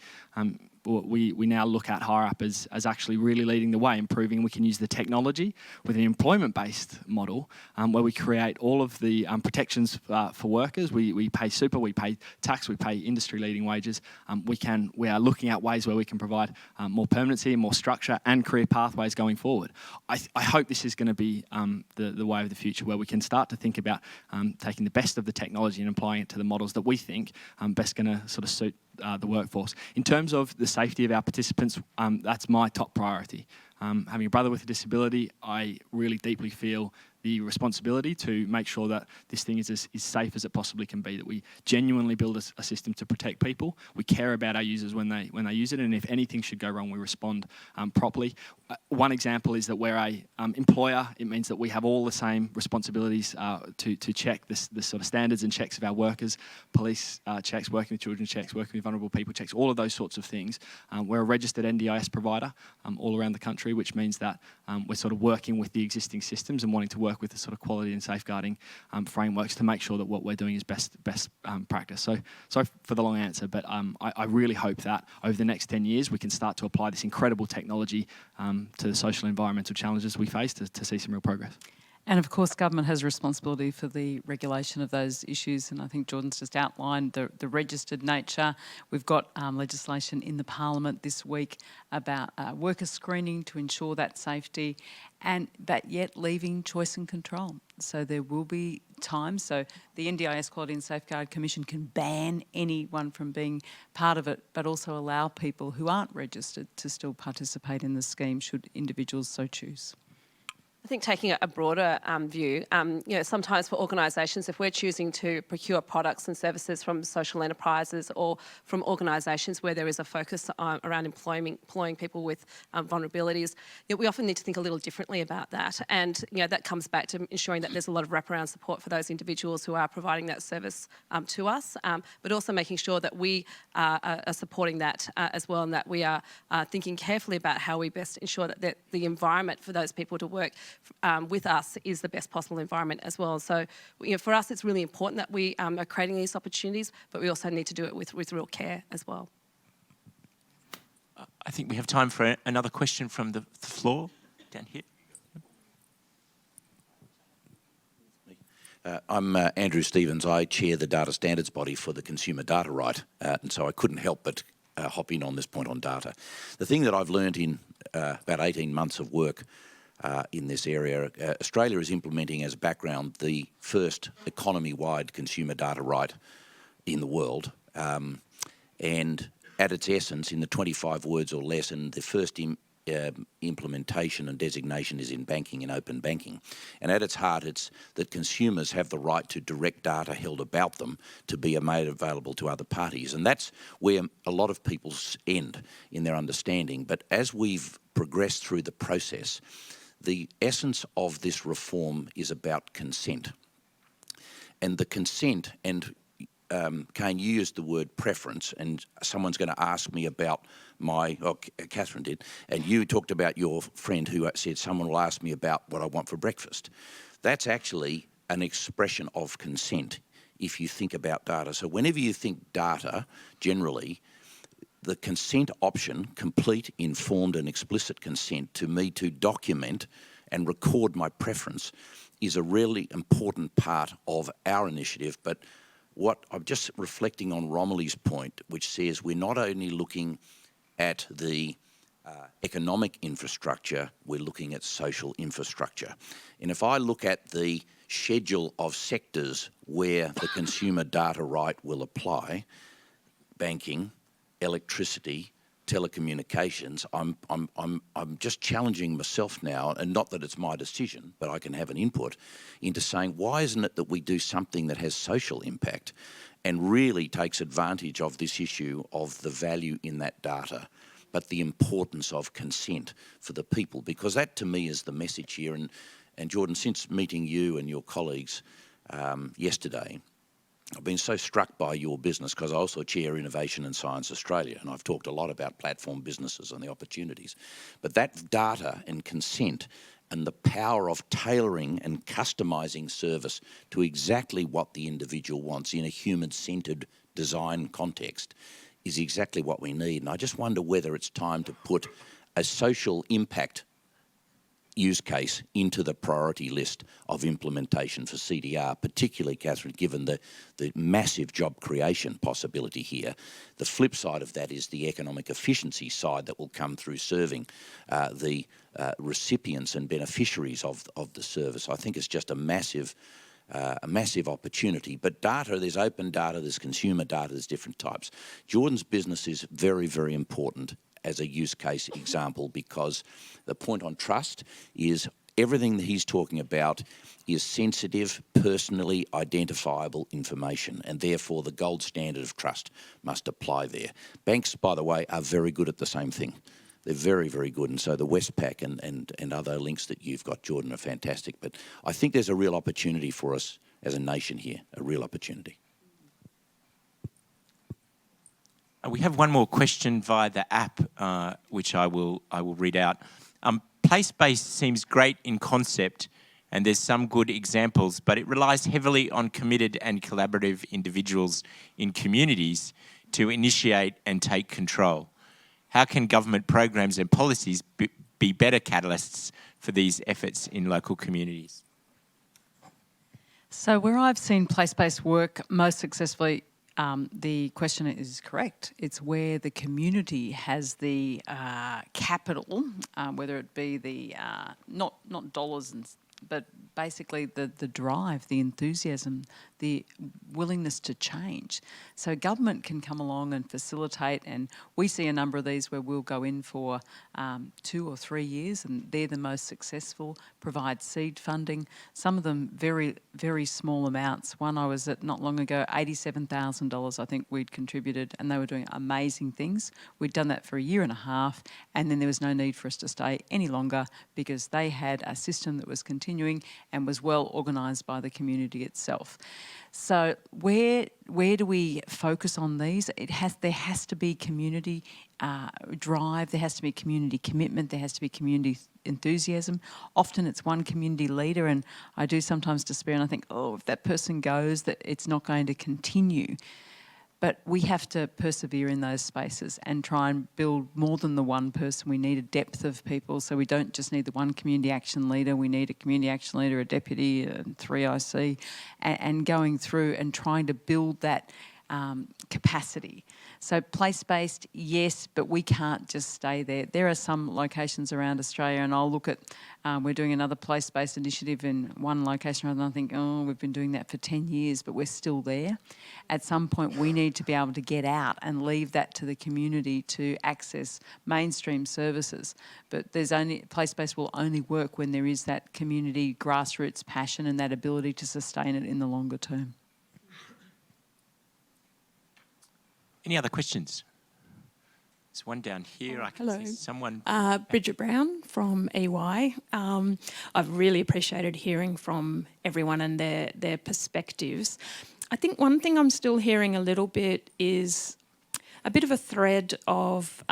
We now look at Higher Up as actually really leading the way, improving. We can use the technology with an employment-based model where we create all of the protections for workers. We pay super, we pay tax, we pay industry-leading wages. We are looking at ways where we can provide more permanency, more structure, and career pathways going forward. I hope this is going to be the way of the future, where we can start to think about taking the best of the technology and applying it to the models that we think best going to sort of suit the workforce. In terms of the safety of our participants, that's my top priority. Having a brother with a disability, I really deeply feel the responsibility to make sure that this thing is as safe as it possibly can be, that we genuinely build a system to protect people. We care about our users when they use it, and if anything should go wrong, we respond properly. One example is that we're a employer. It means that we have all the same responsibilities to check the sort of standards and checks of our workers, police checks, working with children checks, working with vulnerable people checks, all of those sorts of things. We're a registered NDIS provider all around the country, which means that we're sort of working with the existing systems and wanting to work with the sort of quality and safeguarding frameworks to make sure that what we're doing is best practice. So sorry for the long answer, but I really hope that over the next 10 years we can start to apply this incredible technology to the social and environmental challenges we face to see some real progress. And of course, government has a responsibility for the regulation of those issues. And I think Jordan's just outlined the registered nature. We've got legislation in the Parliament this week about worker screening to ensure that safety, and but yet leaving choice and control. So there will be time. So the NDIS Quality and Safeguard Commission can ban anyone from being part of it, but also allow people who aren't registered to still participate in the scheme should individuals so choose. I think taking a broader view, sometimes for organisations, if we're choosing to procure products and services from social enterprises or from organisations where there is a focus around employing people with vulnerabilities, we often need to think a little differently about that. And that comes back to ensuring that there's a lot of wraparound support for those individuals who are providing that service to us, but also making sure that we are supporting that as well, and that we are thinking carefully about how we best ensure that the environment for those people to work with us is the best possible environment as well. So for us, it's really important that we are creating these opportunities, but we also need to do it with real care as well. I think we have time for another question from the floor down here. I'm Andrew Stevens. I chair the data standards body for the consumer data right, and so I couldn't help but hop in on this point on data. The thing that I've learned in about 18 months of work in this area, Australia is implementing as a background the first economy-wide consumer data right in the world, and at its essence, in the 25 words or less, and the first implementation and designation is in banking and open banking. And at its heart, it's that consumers have the right to direct data held about them to be made available to other parties. And that's where a lot of people end in their understanding. But as we've progressed through the process, the essence of this reform is about consent. And the consent, and Kane, you used the word preference, and someone's going to ask me about Katherine did, and you talked about your friend who said someone will ask me about what I want for breakfast. That's actually an expression of consent if you think about data. So whenever you think data, generally, the consent option, complete, informed and explicit consent to me to document and record my preference, is a really important part of our initiative. But what I'm just reflecting on Romilly's point, which says we're not only looking at the economic infrastructure, we're looking at social infrastructure. And if I look at the schedule of sectors where the consumer data right will apply, banking, electricity, telecommunications, I'm just challenging myself now, and not that it's my decision, but I can have an input into saying, why isn't it that we do something that has social impact and really takes advantage of this issue of the value in that data, but the importance of consent for the people? Because that to me is the message here. And Jordan, since meeting you and your colleagues yesterday, I've been so struck by your business, because I also chair Innovation and Science Australia, and I've talked a lot about platform businesses and the opportunities. But that data and consent and the power of tailoring and customising service to exactly what the individual wants in a human-centred design context is exactly what we need. And I just wonder whether it's time to put a social impact use case into the priority list of implementation for CDR, particularly, Katherine, given the massive job creation possibility here. The flip side of that is the economic efficiency side that will come through serving the recipients and beneficiaries of the service. I think it's just a massive opportunity. But data, there's open data, there's consumer data, there's different types. Jordan's business is very, very important as a use case example, because the point on trust is everything that he's talking about is sensitive, personally identifiable information, and therefore the gold standard of trust must apply there. Banks, by the way, are very good at the same thing. They're very, very good, and so the Westpac and other links that you've got, Jordan, are fantastic. But I think there's a real opportunity for us as a nation here, a real opportunity. We have one more question via the app, which I will read out. Place-based seems great in concept, and there's some good examples, but it relies heavily on committed and collaborative individuals in communities to initiate and take control. How can government programs and policies be better catalysts for these efforts in local communities? So where I've seen place-based work most successfully, the question is correct. It's where the community has the capital, whether it be the not dollars, but basically the drive, the enthusiasm, the willingness to change. So government can come along and facilitate, and we see a number of these where we'll go in for 2 or 3 years, and they're the most successful, provide seed funding, some of them very, very small amounts. One I was at not long ago, $87,000 I think we'd contributed, and they were doing amazing things. We'd done that for a year and a half, and then there was no need for us to stay any longer because they had a system that was continuing and was well organised by the community itself. So where do we focus on these? There has to be community drive, there has to be community commitment, there has to be community enthusiasm. Often it's one community leader, and I do sometimes despair and I think, oh, if that person goes, that it's not going to continue. But we have to persevere in those spaces and try and build more than the one person. We need a depth of people, so we don't just need the one community action leader. We need a community action leader, a deputy, and 3 IC, and going through and trying to build that capacity. So place-based, yes, but we can't just stay there. There are some locations around Australia, and I'll look at, we're doing another place-based initiative in one location, and I think, oh, we've been doing that for 10 years, but we're still there. At some point, we need to be able to get out and leave that to the community to access mainstream services. But place-based will only work when there is that community grassroots passion and that ability to sustain it in the longer term. Any other questions? There's one down here. I can see someone. Bridget Brown from EY. I've really appreciated hearing from everyone and their perspectives. I think one thing I'm still hearing a little bit is a bit of a thread of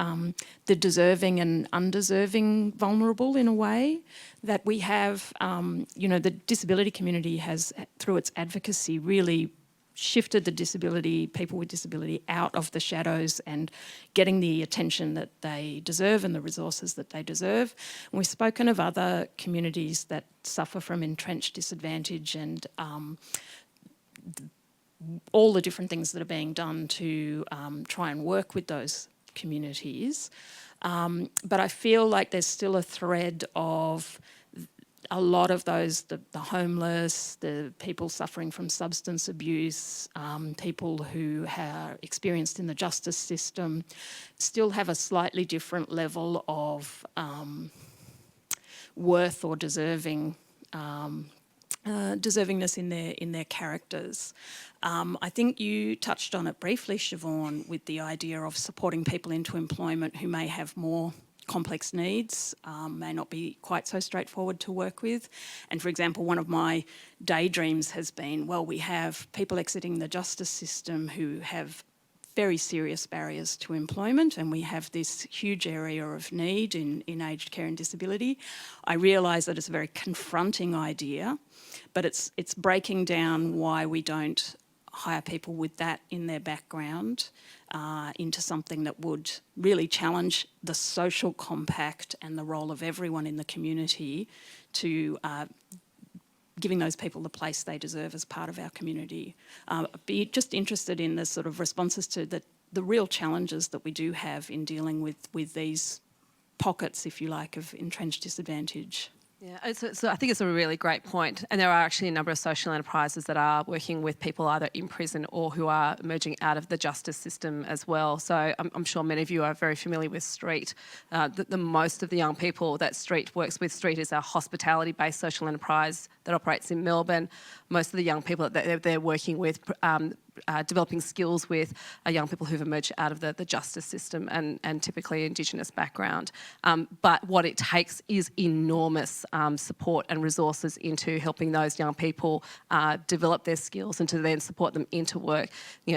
the deserving and undeserving vulnerable in a way that we have, the disability community has, through its advocacy, really shifted the people with disability out of the shadows and getting the attention that they deserve and the resources that they deserve. And we've spoken of other communities that suffer from entrenched disadvantage and all the different things that are being done to try and work with those communities. But I feel like there's still a thread of a lot of those, the homeless, the people suffering from substance abuse, people who are experienced in the justice system, still have a slightly different level of worth or deservingness in their characters. I think you touched on it briefly, Siobhan, with the idea of supporting people into employment who may have more complex needs, may not be quite so straightforward to work with. And for example, one of my daydreams has been, well, we have people exiting the justice system who have very serious barriers to employment, and we have this huge area of need in aged care and disability. I realise that it's a very confronting idea, but it's breaking down why we don't hire people with that in their background into something that would really challenge the social compact and the role of everyone in the community to giving those people the place they deserve as part of our community. Be just interested in the sort of responses to the real challenges that we do have in dealing with these pockets, if you like, of entrenched disadvantage. Yeah, so I think it's a really great point. And there are actually a number of social enterprises that are working with people either in prison or who are emerging out of the justice system as well. So I'm sure many of you are very familiar with Street. The most of the young people that Street works with, Street is a hospitality-based social enterprise that operates in Melbourne. Most of the young people that they're working with, developing skills with, are young people who've emerged out of the justice system and typically Indigenous background. But what it takes is enormous support and resources into helping those young people develop their skills and to then support them into work,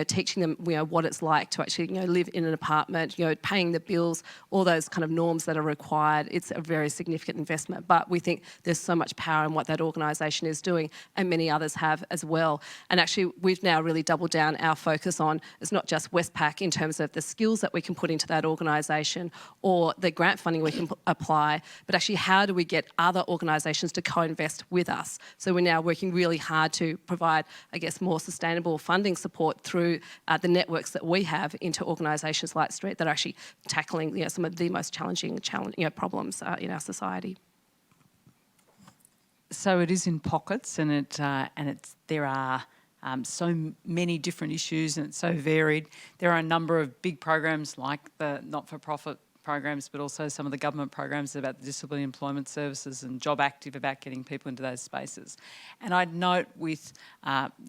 teaching them what it's like to actually live in an apartment, paying the bills, all those kind of norms that are required. It's a very significant investment, but we think there's so much power in what that organisation is doing, and many others have as well. And actually we've now really doubled down our focus on, it's not just Westpac in terms of the skills that we can put into that organisation or the grant funding we can apply, but actually how do we get other organisations to co-invest with us? So we're now working really hard to provide, I guess, more sustainable funding support through the networks that we have into organisations like Street that are actually tackling some of the most challenging problems in our society. So it is in pockets, and there are so many different issues, and it's so varied. There are a number of big programs like the not-for-profit programs, but also some of the government programs about the disability employment services and Job Active about getting people into those spaces. And I'd note with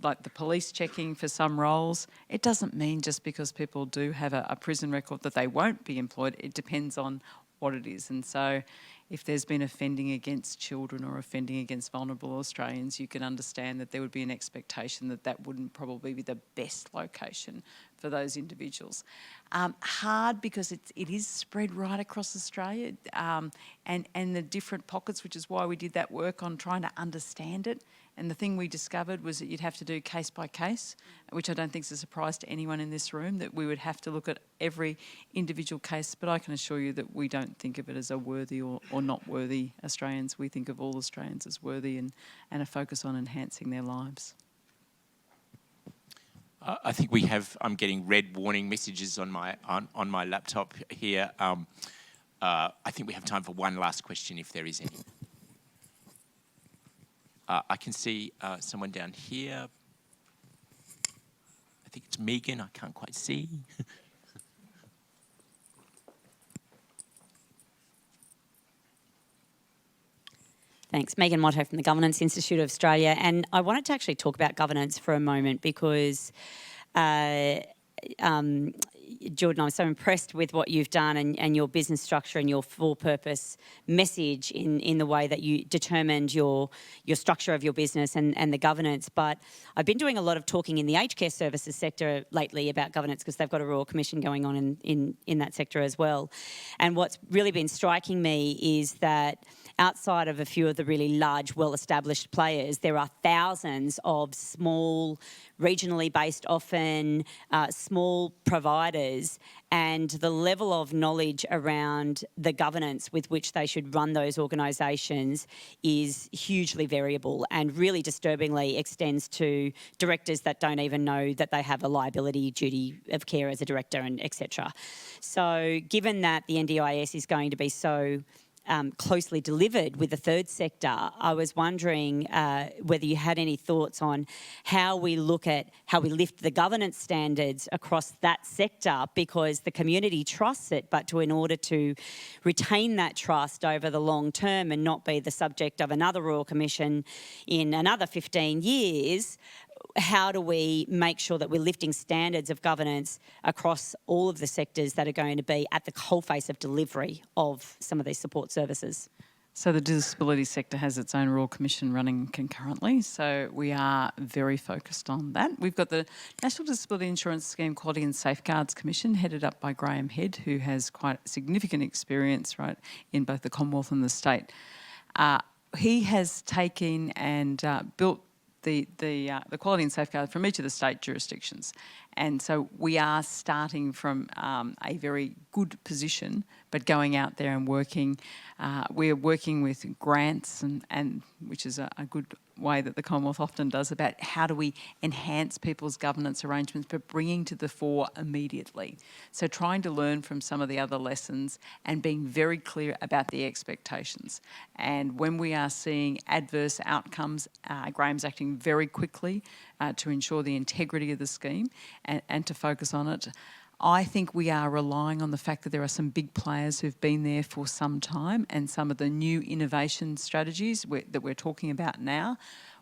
like the police checking for some roles, it doesn't mean just because people do have a prison record that they won't be employed. It depends on what it is. And so if there's been offending against children or offending against vulnerable Australians, you can understand that there would be an expectation that that wouldn't probably be the best location for those individuals. Hard because it is spread right across Australia and the different pockets, which is why we did that work on trying to understand it. And the thing we discovered was that you'd have to do case by case, which I don't think is a surprise to anyone in this room, that we would have to look at every individual case. But I can assure you that we don't think of it as a worthy or not worthy Australians. We think of all Australians as worthy and a focus on enhancing their lives. I think we have. I'm getting red warning messages on my laptop here. I think we have time for one last question, if there is any. I can see someone down here. I think it's Megan. I can't quite see. Thanks. Megan Motto from the Governance Institute of Australia. And I wanted to actually talk about governance for a moment because Jordan, I'm so impressed with what you've done and your business structure and your for-purpose message in the way that you determined your structure of your business and the governance. But I've been doing a lot of talking in the aged care services sector lately about governance because they've got a Royal Commission going on in that sector as well. And what's really been striking me is that outside of a few of the really large, well-established players, there are thousands of small, regionally based, often small providers, and the level of knowledge around the governance with which they should run those organisations is hugely variable and really disturbingly extends to directors that don't even know that they have a liability duty of care as a director, and etc. So given that the NDIS is going to be so closely delivered with the third sector, I was wondering whether you had any thoughts on how we lift the governance standards across that sector, because the community trusts it, but in order to retain that trust over the long term and not be the subject of another Royal Commission in another 15 years, how do we make sure that we're lifting standards of governance across all of the sectors that are going to be at the coalface of delivery of some of these support services? So the disability sector has its own Royal Commission running concurrently, so we are very focused on that. We've got the National Disability Insurance Scheme Quality and Safeguards Commission, headed up by Graham Head, who has quite significant experience in both the Commonwealth and the state. He has taken and built the quality and safeguard from each of the state jurisdictions. And so we are starting from a very good position, but going out there and working. We're working with grants, and which is a good way that the Commonwealth often does, about how do we enhance people's governance arrangements, but bringing to the fore immediately. So trying to learn from some of the other lessons and being very clear about the expectations. And when we are seeing adverse outcomes, Graham's acting very quickly to ensure the integrity of the scheme and to focus on it. I think we are relying on the fact that there are some big players who've been there for some time, and some of the new innovation strategies that we're talking about now.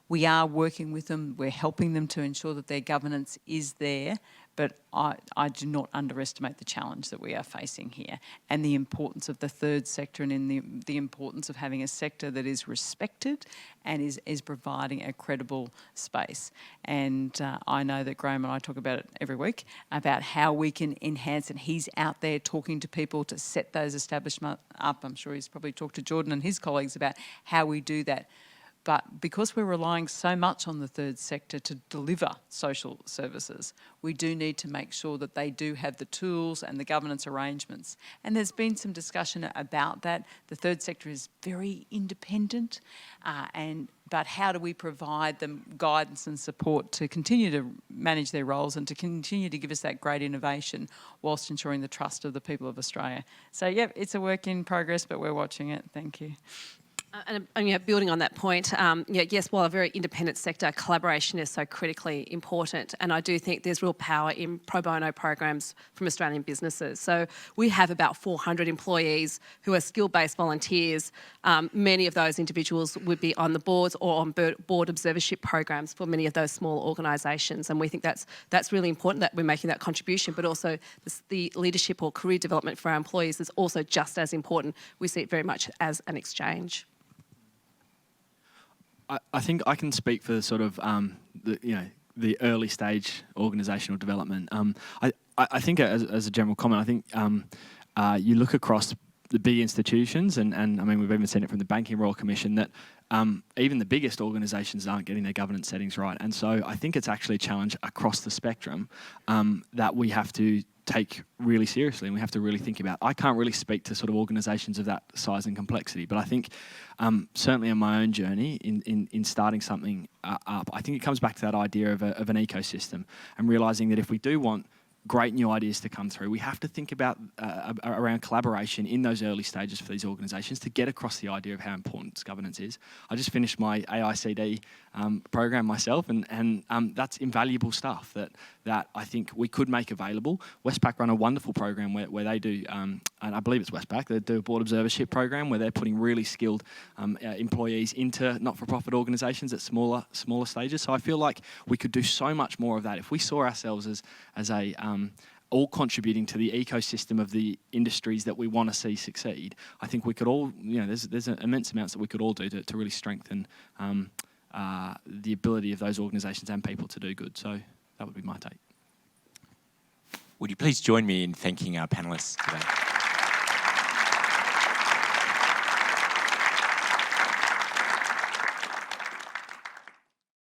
We are working with them, we're helping them to ensure that their governance is there, but I do not underestimate the challenge that we are facing here, and the importance of the third sector, and in the importance of having a sector that is respected and is providing a credible space. And I know that Graham and I talk about it every week, about how we can enhance, and he's out there talking to people to set those establishments up. I'm sure he's probably talked to Jordan and his colleagues about how we do that. But because we're relying so much on the third sector to deliver social services, we do need to make sure that they do have the tools and the governance arrangements. And there's been some discussion about that. The third sector is very independent, but how do we provide them guidance and support to continue to manage their roles and to continue to give us that great innovation whilst ensuring the trust of the people of Australia? So, yeah, it's a work in progress, but we're watching it. Thank you. And building on that point, yes, while a very independent sector, collaboration is so critically important. And I do think there's real power in pro bono programs from Australian businesses. So we have about 400 employees who are skill-based volunteers. Many of those individuals would be on the boards or on board observership programs for many of those small organisations. And we think that's really important that we're making that contribution, but also the leadership or career development for our employees is also just as important. We see it very much as an exchange. I think I can speak for sort of the early stage organisational development. I think as a general comment, I think you look across the big institutions, and I mean we've even seen it from the Banking Royal Commission that even the biggest organisations aren't getting their governance settings right, and so I think it's actually a challenge across the spectrum that we have to take really seriously and we have to really think about. I can't really speak to sort of organisations of that size and complexity, but I think certainly on my own journey in starting something up, I think it comes back to that idea of an ecosystem and realising that if we do want great new ideas to come through, we have to think about around collaboration in those early stages for these organisations to get across the idea of how important governance is. I just finished my AICD program myself, and that's invaluable stuff that I think we could make available. Westpac run a wonderful program where they do, and I believe it's Westpac, they do a board observership program where they're putting really skilled employees into not-for-profit organisations at smaller stages. So I feel like we could do so much more of that if we saw ourselves as a all contributing to the ecosystem of the industries that we want to see succeed. I think we could all, there's immense amounts that we could all do to really strengthen the ability of those organisations and people to do good. So that would be my take. Would you please join me in thanking our panellists today?